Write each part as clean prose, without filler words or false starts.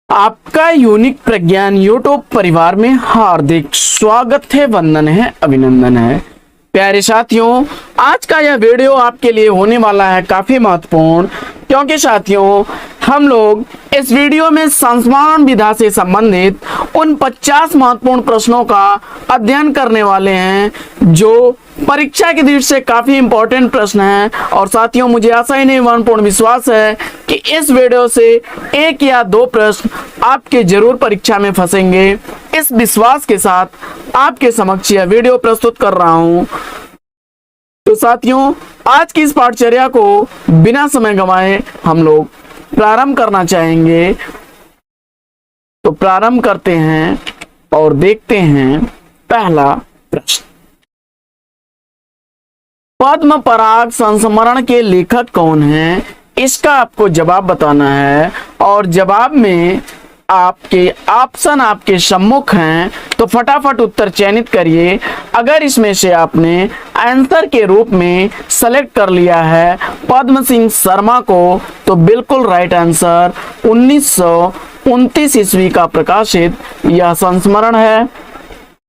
आपका यूनिक प्रज्ञान यूट्यूब परिवार में हार्दिक स्वागत है, वंदन है, अभिनंदन है। प्यारे साथियों, आज का यह वीडियो आपके लिए होने वाला है काफी महत्वपूर्ण, क्योंकि साथियों हम लोग इस वीडियो में संस्मरण विधा से संबंधित उन 50 महत्वपूर्ण प्रश्नों का अध्ययन करने वाले हैं जो परीक्षा की दृष्टि से काफी इंपॉर्टेंट प्रश्न हैं। और साथियों, मुझे आशा ही नहीं पूर्ण विश्वास है कि इस वीडियो से एक या दो प्रश्न आपके जरूर परीक्षा में फंसेंगे। इस विश्वास के साथ आपके समक्ष यह वीडियो प्रस्तुत कर रहा हूं। तो साथियों, आज की इस पाठचर्या को बिना समय गंवाए हम लोग प्रारंभ करना चाहेंगे। तो प्रारंभ करते हैं और देखते हैं पहला प्रश्न। पद्म पराग संस्मरण के लेखक कौन हैं? इसका आपको जवाब बताना है और जवाब में आपके ऑप्शन आपके सम्मुख हैं, तो फटाफट उत्तर चयनित करिए। अगर इसमें से आपने आंसर के रूप में सेलेक्ट कर लिया है पद्म सिंह शर्मा को, तो बिल्कुल राइट आंसर 1929 ईस्वी का प्रकाशित यह संस्मरण है।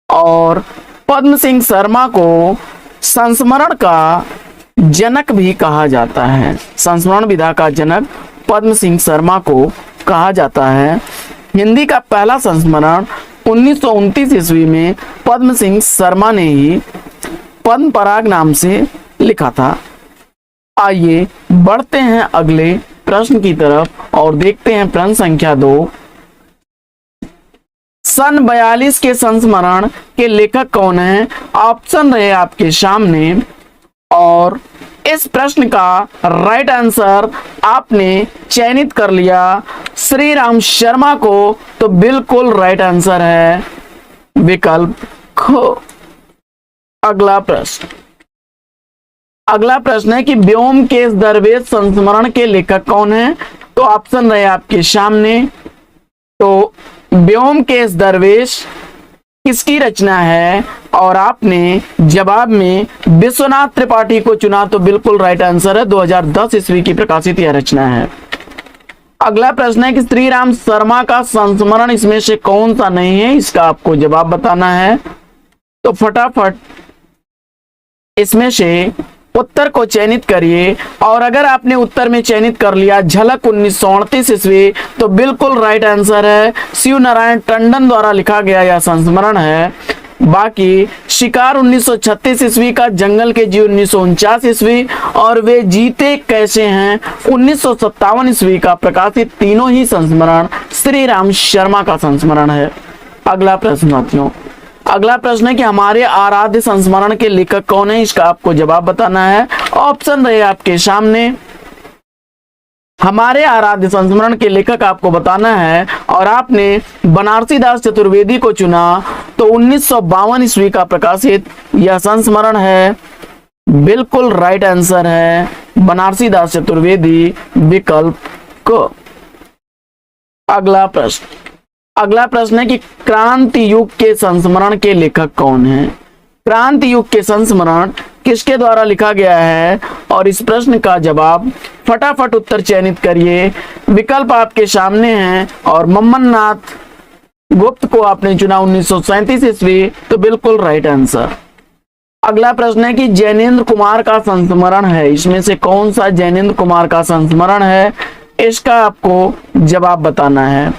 और पद्म सिंह शर्मा को संस्मरण का जनक भी कहा जाता है। संस्मरण विधा का जनक पद्म सिंह शर्मा को कहा जाता है। हिंदी का पहला संस्मरण 1929 ईस्वी में पद्म सिंह शर्मा ने ही पद्म पराग नाम से लिखा था। आइए बढ़ते हैं अगले प्रश्न की तरफ और देखते हैं प्रश्न संख्या 2। सन 42 के संस्मरण के लेखक कौन है? ऑप्शन रहे आपके सामने और इस प्रश्न का राइट आंसर आपने चयनित कर लिया श्री राम शर्मा को, तो बिल्कुल राइट आंसर है विकल्प ख। अगला प्रश्न है कि व्योमकेश दरवेश संस्मरण के लेखक कौन है? तो ऑप्शन रहे आपके सामने। तो व्योमकेश दरवेश किसकी रचना है? और आपने जवाब में विश्वनाथ त्रिपाठी को चुना, तो बिल्कुल राइट आंसर है 2010 ईस्वी की प्रकाशित यह रचना है। अगला प्रश्न है कि श्री राम शर्मा का संस्मरण इसमें से कौन सा नहीं है? इसका आपको जवाब बताना है। तो फटाफट इसमें से उत्तर को चयनित करिए और अगर आपने उत्तर में चयनित कर लिया झलक 1938 ईस्वी, तो बिल्कुल राइट आंसर है शिव नारायण टंडन द्वारा लिखा गया यह संस्मरण है। बाकी शिकार 1936 ईस्वी का, जंगल के जीव 1949 ईस्वी और वे जीते कैसे हैं 1957 ईस्वी का प्रकाशित तीनों ही संस्मरण श्री राम शर्मा का संस्मरण है। अगला प्रश्न साथियों, अगला प्रश्न है कि हमारे आराध्य संस्मरण के लेखक कौन है? इसका आपको जवाब बताना है। ऑप्शन रहे आपके सामने। हमारे आराध्य संस्मरण के लेखक आपको बताना है और आपने बनारसी दास चतुर्वेदी को चुना, तो 1952 ईस्वी का प्रकाशित यह संस्मरण है। बिल्कुल राइट आंसर है बनारसी दास चतुर्वेदी विकल्प क। अगला प्रश्न है कि क्रांति युग के संस्मरण के लेखक कौन है? क्रांति युग के संस्मरण किसके द्वारा लिखा गया है? और इस प्रश्न का जवाब फटाफट उत्तर चयनित करिए। विकल्प आपके सामने हैं और मम्मन नाथ गुप्त को आपने चुना 1937 ईस्वी, तो बिल्कुल राइट आंसर। अगला प्रश्न है कि जैनेन्द्र कुमार का संस्मरण है, इसमें से कौन सा जैनेन्द्र कुमार का संस्मरण है? इसका आपको जवाब बताना है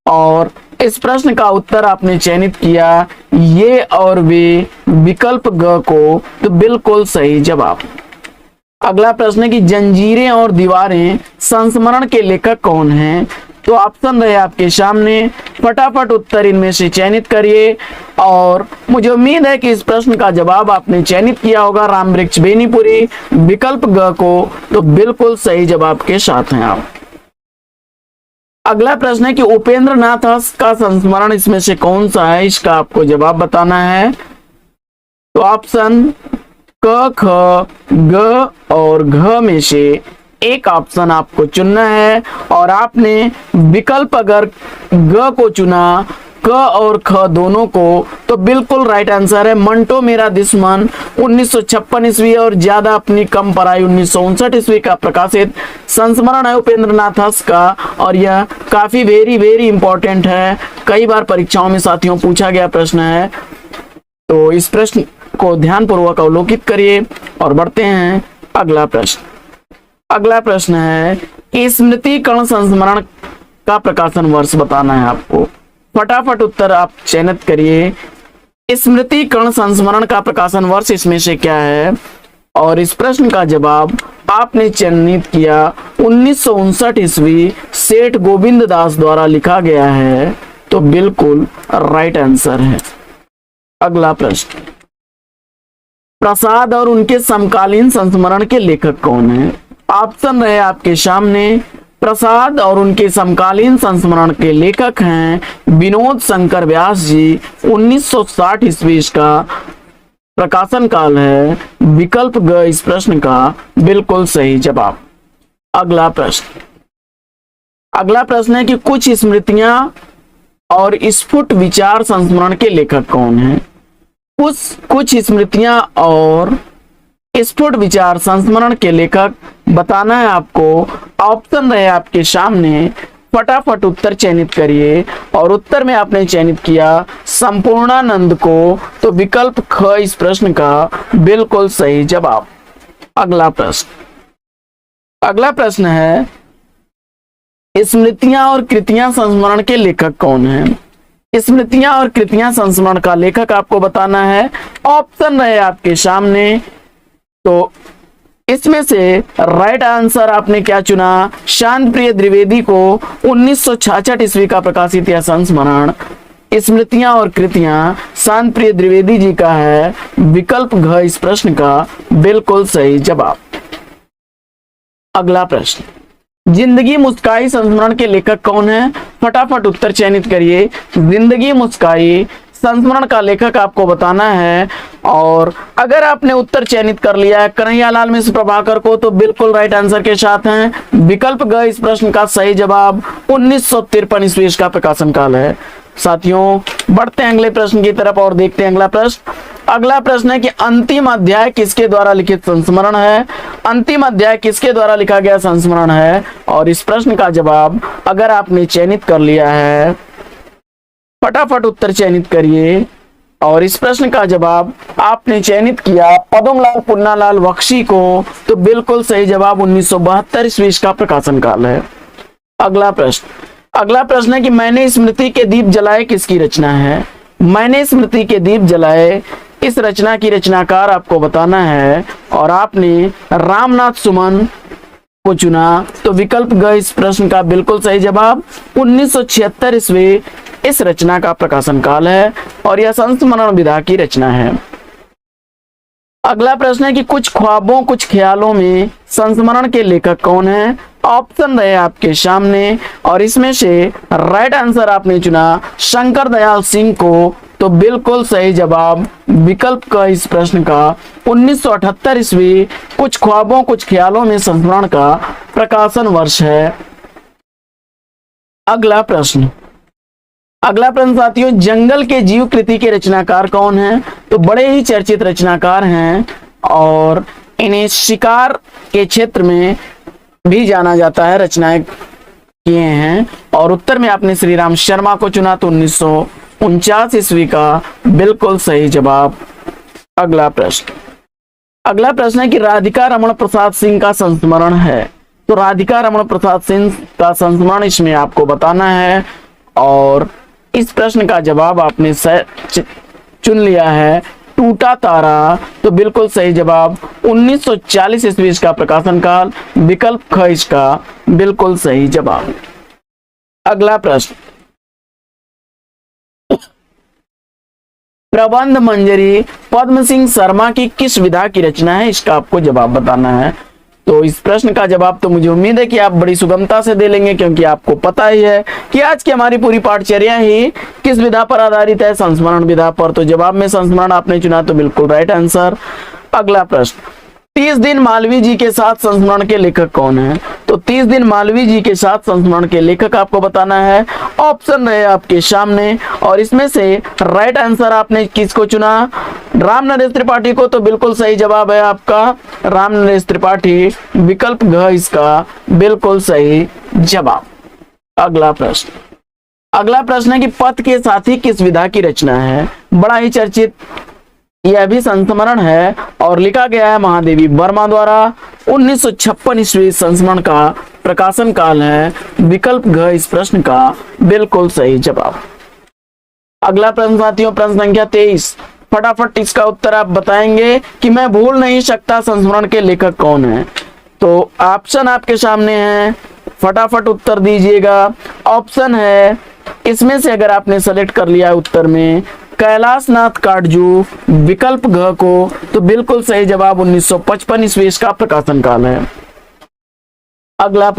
और इस प्रश्न का उत्तर आपने चयनित किया ये और वे विकल्प ग को, तो बिल्कुल सही जवाब। अगला प्रश्न है कि जंजीरें और दीवारें संस्मरण के लेखक कौन हैं? तो ऑप्शन रहे आपके सामने। फटाफट उत्तर इनमें से चयनित करिए और मुझे उम्मीद है कि इस प्रश्न का जवाब आपने चयनित किया होगा राम वृक्ष बेनीपुरी विकल्प ग को, तो बिल्कुल सही जवाब के साथ हैं आप। अगला प्रश्न है कि उपेंद्र नाथ हंस का संस्मरण इसमें से कौन सा है? इसका आपको जवाब बताना है। तो ऑप्शन क, ख, ग और घ में से एक ऑप्शन आपको चुनना है और आपने विकल्प अगर ग को चुना, क और ख दोनों को, तो बिल्कुल राइट आंसर है मंटो मेरा दुश्मन 1956 ईस्वी और ज्यादा अपनी कम पराई 1959 ईस्वी का प्रकाशित संस्मरण है उपेंद्र नाथ हंस का और यह काफी वेरी वेरी इंपॉर्टेंट है, कई बार परीक्षाओं में साथियों पूछा गया प्रश्न है। तो इस प्रश्न को ध्यानपूर्वक अवलोकित करिए और बढ़ते हैं अगला प्रश्न। अगला प्रश्न है कि स्मृति कण संस्मरण का प्रकाशन वर्ष बताना है आपको। फटाफट उत्तर आप चयनित करिए। स्मृति कण संस्मरण का प्रकाशन वर्ष इसमें से क्या है? और इस प्रश्न का जवाब आपने चयनित किया 1959 ईस्वी सेठ गोविंद दास द्वारा लिखा गया है, तो बिल्कुल राइट आंसर है। अगला प्रश्न, प्रसाद और उनके समकालीन संस्मरण के लेखक कौन है? ऑप्शन रहे आपके सामने। प्रसाद और उनके समकालीन संस्मरण के लेखक हैं विनोद शंकर व्यास जी। 1960 ईस्वी का प्रकाशन काल है। विकल्प ग इस प्रश्न का बिल्कुल सही जवाब। अगला प्रश्न, अगला प्रश्न है कि कुछ स्मृतियां और स्फुट विचार संस्मरण के लेखक कौन हैं? कुछ स्मृतियां और स्फुट विचार संस्मरण के लेखक बताना है आपको। ऑप्शन रहे आपके सामने, फटाफट उत्तर चयनित करिए। और उत्तर में आपने चयनित किया संपूर्णानंद को, तो विकल्प ख इस प्रश्न का बिल्कुल सही जवाब। अगला प्रश्न, अगला प्रश्न है स्मृतियां और कृतियां संस्मरण के लेखक कौन हैं? स्मृतियां और कृतियां संस्मरण का लेखक आपको बताना है। ऑप्शन रहे आपके सामने, तो इसमें से राइट आंसर आपने क्या चुना? शांत प्रिय द्विवेदी को 1966 ईस्वी का प्रकाशित यह संस्मरण स्मृतियां और कृतियां शांत प्रिय द्विवेदी जी का है। विकल्प घ इस प्रश्न का बिल्कुल सही जवाब। अगला प्रश्न, जिंदगी मुस्काई संस्मरण के लेखक कौन है? फटाफट उत्तर चयनित करिए। जिंदगी मुस्काई संस्मरण का लेखक आपको बताना है। और अगर आपने उत्तर चयनित कर लिया है कन्हैयालाल मिश्र प्रभाकर को, तो बिल्कुल राइट आंसर के साथ हैं। विकल्प ग इस प्रश्न का सही जवाब। 1953 ईस्वी का प्रकाशन काल है। साथियों बढ़ते हैं अगले प्रश्न की तरफ और देखते हैं अगला प्रश्न। अगला प्रश्न है कि अंतिम अध्याय किसके द्वारा लिखित संस्मरण है? अंतिम अध्याय किसके द्वारा लिखा गया संस्मरण है? और इस प्रश्न का जवाब अगर आपने चयनित कर लिया है, फटाफट उत्तर चयनित करिए। और इस प्रश्न का जवाब आपने चयनित किया पद्मलाल पुन्नालाल बख्शी को, तो बिल्कुल सही जवाब। 1972 ईस्वी का प्रकाशन काल है। अगला प्रश्न, अगला प्रश्न है कि मैंने स्मृति के दीप जलाए किसकी रचना है? मैंने स्मृति के दीप जलाए इस रचना की रचनाकार आपको बताना है। और आपने रामनाथ सुमन को चुना, तो विकल्प ग इस प्रश्न का बिल्कुल सही जवाब। 1976 ईस्वी इस रचना का प्रकाशन काल है और यह संस्मरण विधा की रचना है। अगला प्रश्न है कि कुछ ख्वाबों कुछ ख्यालों में संस्मरण के लेखक कौन है? ऑप्शन रहे आपके सामने और इसमें से राइट आंसर आपने चुना शंकर दयाल सिंह को, तो बिल्कुल सही जवाब। विकल्प का इस प्रश्न का 1978 ईस्वी कुछ ख्वाबों कुछ ख्यालों में संस्मरण का प्रकाशन वर्ष है। अगला प्रश्न, अगला प्रश्न साथियों, जंगल के जीव कृति के रचनाकार कौन हैं? तो बड़े ही चर्चित रचनाकार हैं और इन्हें शिकार के क्षेत्र में भी जाना जाता है, रचनाएं किए हैं। और उत्तर में आपने श्री राम शर्मा को चुना, तो 1949 ईस्वी का बिल्कुल सही जवाब। अगला प्रश्न, अगला प्रश्न है कि राधिका रमण प्रसाद सिंह का संस्मरण है। तो राधिका रमण प्रसाद सिंह का संस्मरण इसमें आपको बताना है और इस प्रश्न का जवाब आपने चुन लिया है टूटा तारा, तो बिल्कुल सही जवाब। 1940 ईस्वी का प्रकाशन काल। विकल्प ख इसका बिल्कुल सही जवाब। अगला प्रश्न, प्रबंध मंजरी पद्म सिंह शर्मा की किस विधा की रचना है? इसका आपको जवाब बताना है। तो इस प्रश्न का जवाब तो मुझे उम्मीद है कि आप बड़ी सुगमता से दे लेंगे, क्योंकि आपको पता ही है कि आज की हमारी पूरी पाठचर्या ही किस विधा पर आधारित है? संस्मरण विधा पर। तो जवाब में संस्मरण आपने चुना, तो बिल्कुल राइट आंसर। अगला प्रश्न, 30 दिन मालवीय जी के साथ संस्मरण के लेखक कौन है? तो 30 दिन मालवीय जी के साथ संस्मरण के लेखक आपको बताना है। ऑप्शन रहे आपके सामने और इसमें से राइट आंसर आपने किसको चुना? राम नरेश त्रिपाठी को, तो बिल्कुल सही जवाब है आपका राम नरेश त्रिपाठी। विकल्प घ इसका बिल्कुल सही जवाब। अगला प्रश्न है कि पथ के साथी किस विधा की रचना है। बड़ा ही चर्चित यह भी संस्मरण है और लिखा गया है महादेवी वर्मा द्वारा। 1956 ईस्वी संस्मरण का प्रकाशन काल है। विकल्प घ इस प्रश्न का बिल्कुल सही जवाब। अगला प्रश्न साथियों, प्रश्न संख्या 23। फटाफट इसका उत्तर आप बताएंगे कि मैं भूल नहीं सकता संस्मरण के लेखक कौन है। तो ऑप्शन आपके सामने है, फटाफट उत्तर दीजिएगा। ऑप्शन है, इसमें से अगर आपने सेलेक्ट कर लिया उत्तर में कैलाशनाथ काटजू विकल्प घ को, तो बिल्कुल सही जवाब 1955 ईस्वी का प्रकाशन काल है। अगला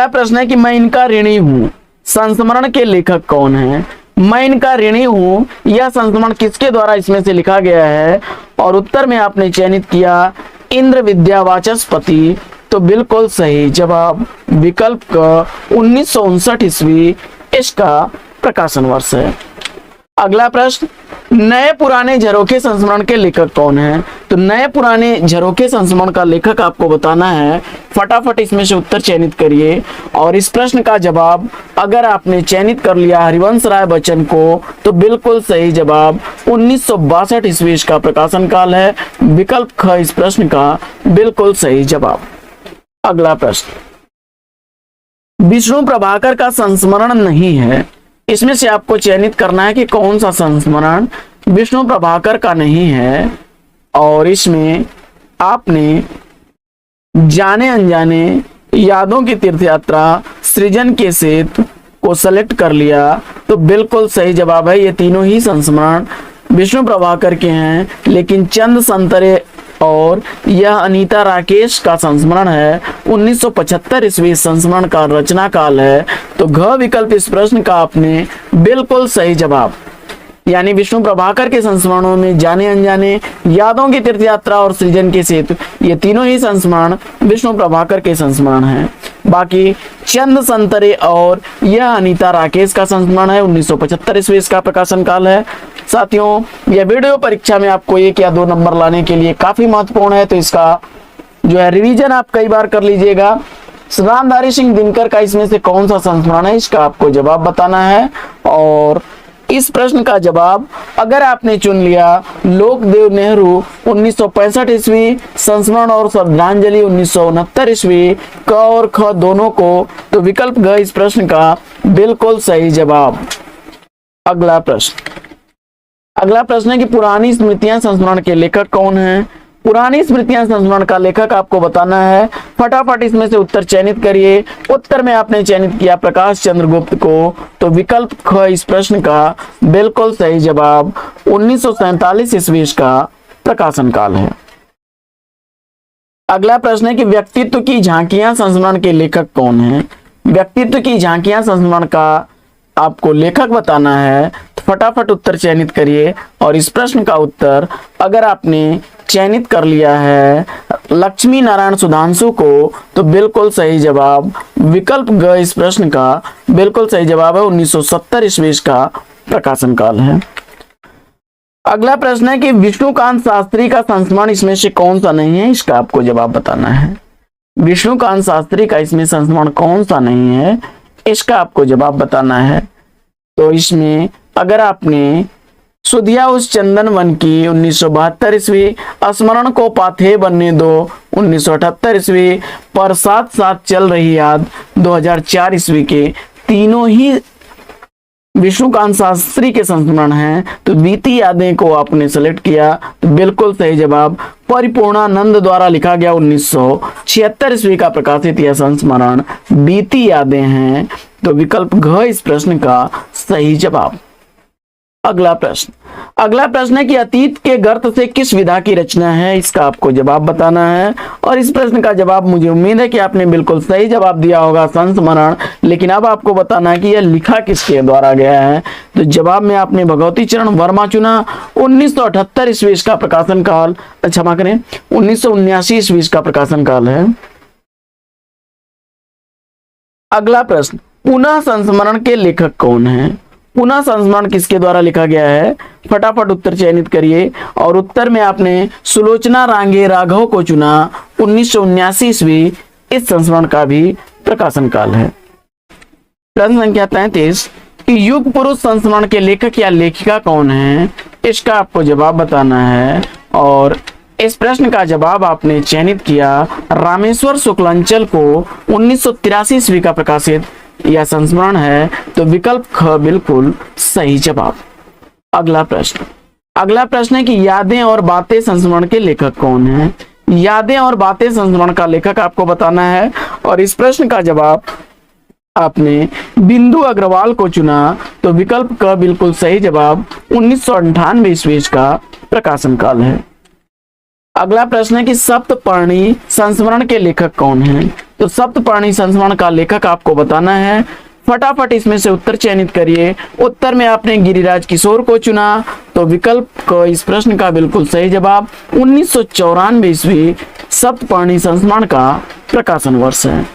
प्रश्न है कि मैं इनका ऋणी हूं संस्मरण के लेखक कौन है। मैं इनका ऋणी हूं यह संस्मरण किसके द्वारा इसमें से लिखा गया है, और उत्तर में आपने चयनित किया इंद्र विद्यावाचस्पति, तो बिल्कुल सही जवाब विकल्प का 1959 ईस्वी इसका प्रकाशन वर्ष है। अगला प्रश्न, नए पुराने झरोखे संस्मरण के लेखक कौन है। तो नए पुराने झरोखे संस्मरण का लेखक आपको बताना है। फटाफट इसमें से उत्तर चयनित करिए, और इस प्रश्न का जवाब अगर आपने चयनित कर लिया हरिवंश राय बच्चन को, तो बिल्कुल सही जवाब 1962 ईस्वी का प्रकाशन काल है। विकल्प ख इस प्रश्न का बिल्कुल सही जवाब। अगला प्रश्न, विष्णु प्रभाकर का संस्मरण नहीं है। इसमें से आपको चयनित करना है कि कौन सा संस्मरण विष्णु प्रभाकर का नहीं है, और इसमें आपने जाने अनजाने, यादों की तीर्थ यात्रा, सृजन के सेतु को सेलेक्ट कर लिया, तो बिल्कुल सही जवाब है। ये तीनों ही संस्मरण विष्णु प्रभाकर के हैं, लेकिन चंद संतरे और यह अनीता राकेश का संस्मरण है। 1975 ईस्वी संस्मरण का रचना काल है। तो घ विकल्प इस प्रश्न का आपने बिल्कुल सही जवाब, यानी विष्णु प्रभाकर के संस्मरणों में जाने अनजाने, यादों की तीर्थ यात्रा और सृजन के सेतु, ये तीनों ही संस्मरण विष्णु प्रभाकर के संस्मरण हैं। बाकी चंद संतरे और यह अनीता राकेश का संस्मरण है। 1975 ईस्वी इसका प्रकाशन काल है। साथियों, यह वीडियो परीक्षा में आपको 1 या 2 नंबर लाने के लिए काफी महत्वपूर्ण है, तो इसका जो है रिवीजन आप कई बार कर लीजिएगा। रामधारी सिंह दिनकर का इसमें से कौन सा संस्मरण है, इसका आपको जवाब बताना है। और इस प्रश्न का जवाब अगर आपने चुन लिया लोकदेव नेहरू 1965 ईस्वी संस्मरण और श्रद्धांजलि 1969 ईस्वी, क और ख दोनों को, तो विकल्प घ इस प्रश्न का बिल्कुल सही जवाब। अगला प्रश्न है कि पुरानी स्मृतियां संस्मरण के लेखक कौन है। पुरानी स्मृतियां संस्मरण का लेखक आपको बताना है। फटाफट इसमें से उत्तर चयनित करिए। उत्तर में आपने चयनित किया प्रकाश चंद्र गुप्त को, तो विकल्प ख इस प्रश्न का बिल्कुल सही जवाब 1947 ईस्वी का प्रकाशन काल है। अगला प्रश्न है कि व्यक्तित्व की झांकियां संस्मरण के लेखक कौन है। व्यक्तित्व की झांकियां संस्मरण का आपको लेखक बताना है, तो फटाफट उत्तर चयनित करिए। और इस प्रश्न का उत्तर अगर आपने चयनित कर लिया है लक्ष्मी नारायण सुधांशु को, तो बिल्कुल सही जवाब विकल्प ग इस प्रश्न का बिल्कुल सही जवाब है। 1970 ईस्वी का प्रकाशन काल है। अगला प्रश्न है कि विष्णुकांत शास्त्री का संस्मरण इसमें से कौन सा नहीं है, इसका आपको जवाब बताना है। विष्णुकांत शास्त्री का इसमें संस्मरण कौन सा नहीं है, इसका आपको जवाब बताना है। तो इसमें अगर आपने सुधिया उस चंदन वन की 1972 ईस्वी, स्मरण को पाथे बनने दो 1978 ईस्वी, पर साथ साथ चल रही याद 2004 ईस्वी के, तीनों ही विष्णुकांत शास्त्री के संस्मरण हैं। तो बीती यादें को आपने सेलेक्ट किया, तो बिल्कुल सही जवाब परिपूर्णानंद द्वारा लिखा गया 1976 ईस्वी का प्रकाशित यह संस्मरण बीती यादें हैं। तो विकल्प घ इस प्रश्न का सही जवाब। अगला प्रश्न है कि अतीत के गर्त से किस विधा की रचना है, इसका आपको जवाब बताना है। और इस प्रश्न का जवाब मुझे उम्मीद है कि आपने बिल्कुल सही जवाब दिया होगा, संस्मरण। लेकिन अब आपको बताना है कि यह लिखा किसके द्वारा गया है। तो जवाब में आपने भगवती चरण वर्मा चुना। 1978 ईस्वी का प्रकाशन काल, क्षमा करें 1979 ईस्वी का प्रकाशन काल है। अगला प्रश्न, पुनः संस्मरण के लेखक कौन है। पुनः संस्मरण किसके द्वारा लिखा गया है, फटाफट उत्तर चयनित करिए। और उत्तर में आपने सुलोचना रांगे राघव को चुना। 1979 ईस्वी इस संस्मरण का भी प्रकाशन काल है। प्रश्न संख्या 33 कि युग पुरुष संस्मरण के लेखक या लेखिका कौन है, इसका आपको जवाब बताना है। और इस प्रश्न का जवाब आपने चयनित किया रामेश्वर शुक्लांचल को 1983 ईस्वी का प्रकाशित यह संस्मरण है, तो विकल्प ख बिल्कुल सही जवाब। अगला प्रश्न है कि यादें और बातें संस्मरण के लेखक कौन है। यादें और बातें संस्मरण का लेखक आपको बताना है और इस प्रश्न का जवाब आपने बिंदु अग्रवाल को चुना, तो विकल्प क बिल्कुल सही जवाब। 1998 ईस्वी का प्रकाशन काल है। अगला प्रश्न है कि सप्तपर्णी संस्मरण के लेखक कौन है, तो सप्तपर्णी संस्मरण का लेखक आपको बताना है। फटाफट इसमें से उत्तर चयनित करिए। उत्तर में आपने गिरिराज किशोर को चुना, तो विकल्प क इस प्रश्न का बिल्कुल सही जवाब। 1994 ईस्वी सप्तपर्णी संस्मरण का प्रकाशन वर्ष है।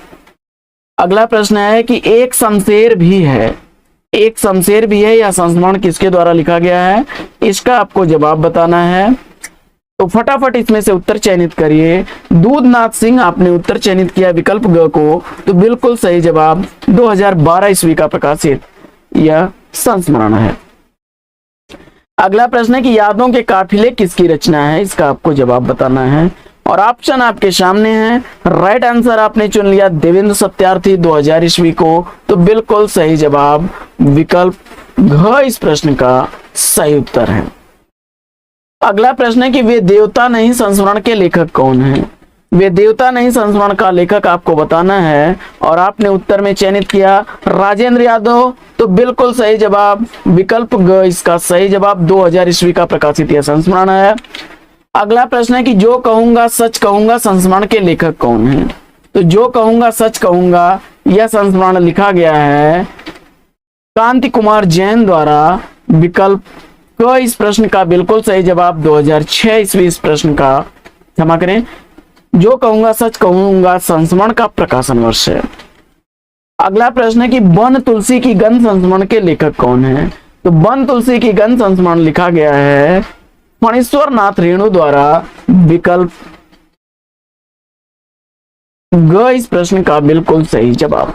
अगला प्रश्न है कि एक शमशेर भी है, एक शमशेर भी है, यह संस्मरण किसके द्वारा लिखा गया है, इसका आपको जवाब बताना है। तो फटाफट इसमें से उत्तर चयनित करिए। दूधनाथ सिंह आपने उत्तर चयनित किया विकल्प ग को, तो बिल्कुल सही जवाब। 2012 ईस्वी का प्रकाशित यह संस्मरण है। अगला प्रश्न है कि यादों के काफिले किसकी रचना है, इसका आपको जवाब बताना है और ऑप्शन आपके सामने है। राइट आंसर आपने चुन लिया देवेंद्र सत्यार्थी 2000 ईस्वी को, तो बिल्कुल सही जवाब विकल्प घ इस प्रश्न का सही उत्तर है। अगला प्रश्न है कि वे देवता नहीं संस्मरण के लेखक कौन है। वे देवता नहीं संस्मरण का लेखक आपको बताना है और आपने उत्तर में चयनित किया राजेंद्र यादव, तो बिल्कुल सही जवाब विकल्प ग इसका सही जवाब। 2000 ईस्वी का प्रकाशित यह संस्मरण है। अगला प्रश्न है कि जो कहूंगा सच कहूंगा संस्मरण के लेखक कौन है, तो जो कहूंगा सच कहूंगा यह संस्मरण लिखा गया है कांति कुमार जैन द्वारा। विकल्प क इस प्रश्न का बिल्कुल सही जवाब। 2006 ईस्वी इस प्रश्न का, क्षमा करें, जो कहूंगा सच कहूंगा संस्मरण का प्रकाशन वर्ष है। अगला प्रश्न है कि वन तुलसी की गंध संस्मरण के लेखक कौन है, तो वन तुलसी की गंध संस्मरण लिखा गया है फणीश्वर नाथ रेणु द्वारा। विकल्प ग इस प्रश्न का बिल्कुल सही जवाब।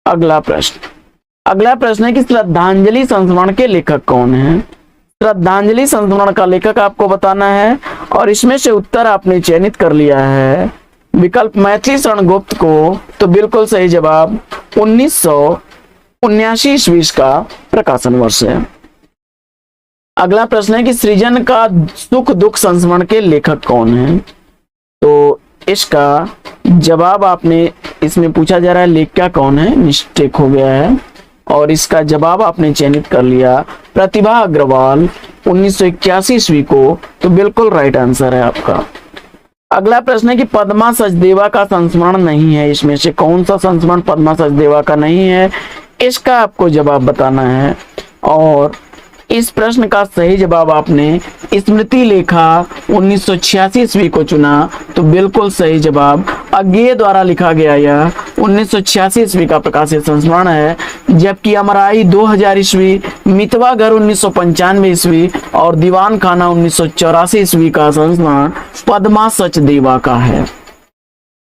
अगला प्रश्न है कि श्रद्धांजलि संस्मरण के लेखक कौन है। श्रद्धांजलि संस्मरण का लेखक आपको बताना है और इसमें से उत्तर आपने चयनित कर लिया है विकल्प मैथिली शरण गुप्त को, तो बिल्कुल सही जवाब। 1979 ईस्वी का प्रकाशन वर्ष है। अगला प्रश्न है कि सृजन का सुख दुख संस्मरण के लेखक कौन है, तो इसका जवाब आपने, इसमें पूछा जा रहा है लेखिका कौन है, मिस्टेक हो गया है और इसका जवाब आपने चयनित कर लिया प्रतिभा अग्रवाल 1981 ईस्वी को, तो बिल्कुल राइट आंसर है आपका। अगला प्रश्न है कि पद्मा सचदेवा का संस्मरण नहीं है, इसमें से कौन सा संस्मरण पद्मा सचदेवा का नहीं है, इसका आपको जवाब बताना है और इस प्रश्न का सही जवाब आपने स्मृति लेखा 1986 ईस्वी को चुना, तो बिल्कुल सही जवाब। अज्ञेय द्वारा लिखा गया यह 1986 ईस्वी का प्रकाशित संस्मरण है, जबकि अमराई 2000 ईस्वी, मितवा घर 1995 ईस्वी और दीवान खाना 1984 ईस्वी का संस्मरण पद्मा सचदेवा का है।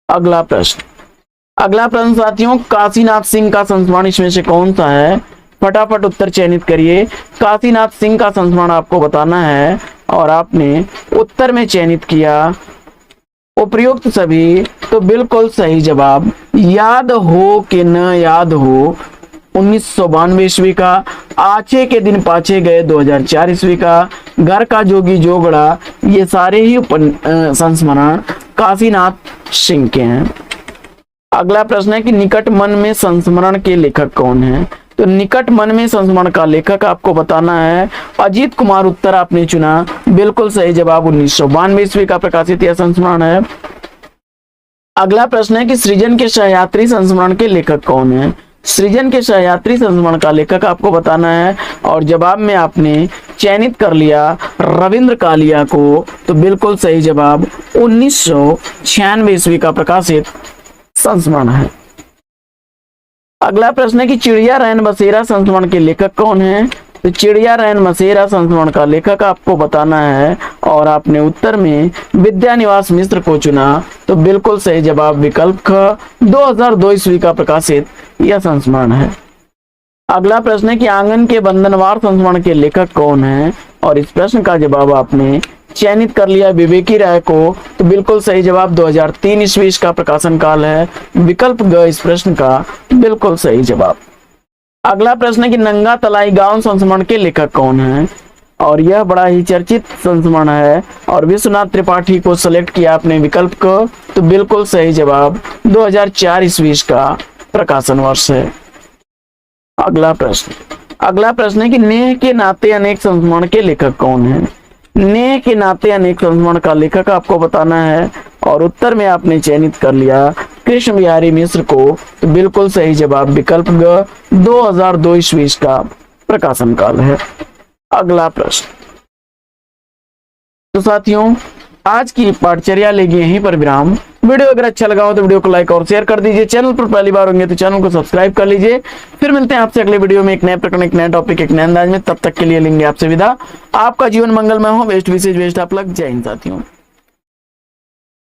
अगला प्रश्न साथियों, काशीनाथ सिंह का संस्मरण इसमें से कौन सा है, फटाफट उत्तर चयनित करिए। काशीनाथ सिंह का संस्मरण आपको बताना है और आपने उत्तर में चयनित किया उपयुक्त सभी, तो बिल्कुल सही जवाब। याद हो कि न याद हो 1992 ईस्वी का, आचे के दिन पाछे गए 2004 ईस्वी का, घर का जोगी जोगड़ा, ये सारे ही संस्मरण काशीनाथ सिंह के हैं। अगला प्रश्न है कि निकट मन में संस्मरण के लेखक कौन है, तो निकट मन में संस्मरण का लेखक आपको बताना है अजीत कुमार, उत्तर आपने चुना, बिल्कुल सही जवाब। 1992 ईस्वी का प्रकाशित यह संस्मरण है। अगला प्रश्न है कि सृजन के सहयात्री संस्मरण के लेखक कौन है। सृजन के सहयात्री संस्मरण का लेखक आपको बताना है और जवाब में आपने चयनित कर लिया रविंद्र कालिया को, तो बिल्कुल सही जवाब। 1996 ईस्वी का प्रकाशित संस्मरण है। अगला प्रश्न है कि चिड़िया रैन बसेरा संस्मरण के लेखक कौन है, तो चिड़िया रैन बसेरा संस्मरण का लेखक आपको बताना है और आपने उत्तर में विद्यानिवास मिश्र को चुना, तो बिल्कुल सही जवाब विकल्प ख 2002 ईस्वी का प्रकाशित यह संस्मरण है। अगला प्रश्न है कि आंगन के बंधनवार संस्मरण के लेखक कौन है, और इस प्रश्न का जवाब आपने चयनित कर लिया विवेकी राय को, तो बिल्कुल सही जवाब 2003 ईस्वी का प्रकाशन काल है, विकल्प ग इस प्रश्न का बिल्कुल सही जवाब। अगला प्रश्न है कि नंगा तलाई गांव संस्मरण के लेखक कौन है, और यह बड़ा ही चर्चित संस्मरण है और विश्वनाथ त्रिपाठी को सिलेक्ट किया आपने विकल्प को, तो बिल्कुल सही जवाब 2004 ईस्वी का प्रकाशन वर्ष है। अगला प्रश्न है कि नेह के नाते अनेक संस्मरण के लेखक कौन है। नेह के नाते अनेक संस्मरण का लेखक आपको बताना है, और उत्तर में आपने चयनित कर लिया कृष्ण बिहारी मिश्र को, तो बिल्कुल सही जवाब विकल्प ग 2002 ईस्वी का प्रकाशन काल है। अगला प्रश्न, तो साथियों आज की पाठचर्या लेगी यहीं पर विराम। वीडियो अगर अच्छा लगा हो तो वीडियो को लाइक और शेयर कर दीजिए। चैनल पर पहली बार होंगे तो चैनल को सब्सक्राइब कर लीजिए। फिर मिलते हैं आपसे अगले वीडियो में एक नए प्रकरण, एक नए टॉपिक, एक नए अंदाज में। तब तक के लिए लेंगे आपसे विदा। आपका जीवन मंगलमय हो। बेस्ट विशेष बेस्ट आप लग। जय हिंद साथियों।